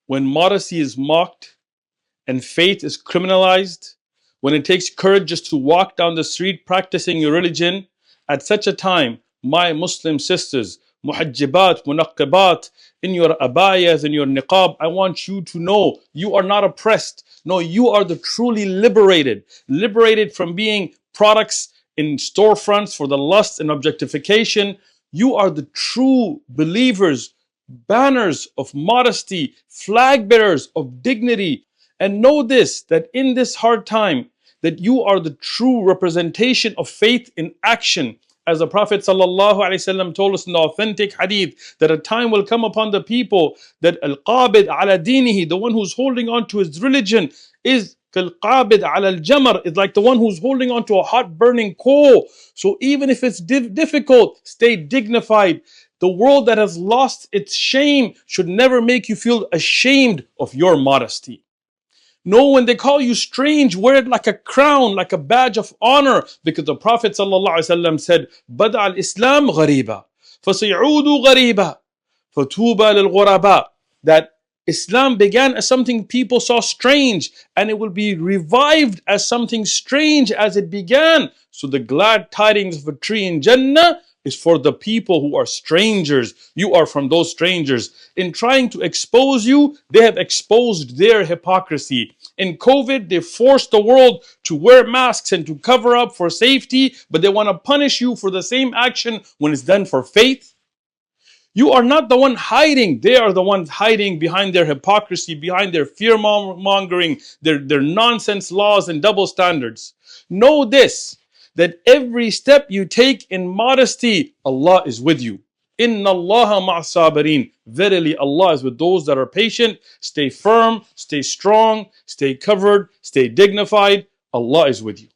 when modesty is mocked and faith is criminalized, when it takes courage just to walk down the street practicing your religion, at such a time, my Muslim sisters, muhajjibat, munaqqibat, in your abayas, in your niqab, I want you to know you are not oppressed. No, you are the truly liberated. Liberated from being products in storefronts for the lust and objectification. You are the true believers, banners of modesty, flag bearers of dignity. And know this, that in this hard time, that you are the true representation of faith in action. As the Prophet ﷺ told us in the authentic hadith, that a time will come upon the people that al-qabid ala dinihi, the one who's holding on to his religion, is kal-qabid ala al-jamar, is like the one who's holding on to a hot burning coal. So even if it's difficult, stay dignified. The world that has lost its shame should never make you feel ashamed of your modesty. No, when they call you strange, wear it like a crown, like a badge of honor. Because the Prophet ﷺ said, "Bada al-Islam ghariba, fasayudu ghariba, fatuba lil-ghuraba." That Islam began as something people saw strange, and it will be revived as something strange as it began. So the glad tidings of a tree in Jannah is for the people who are strangers. You are from those strangers. In trying to expose you, they have exposed their hypocrisy. In COVID, they forced the world to wear masks and to cover up for safety, but they want to punish you for the same action when it's done for faith. You are not the one hiding. They are the ones hiding behind their hypocrisy, behind their fear-mongering, their nonsense laws and double standards. Know this, that every step you take in modesty, Allah is with you. Inna Allaha ma'as sabirin. Verily, Allah is with those that are patient. Stay firm, stay strong, stay covered, stay dignified. Allah is with you.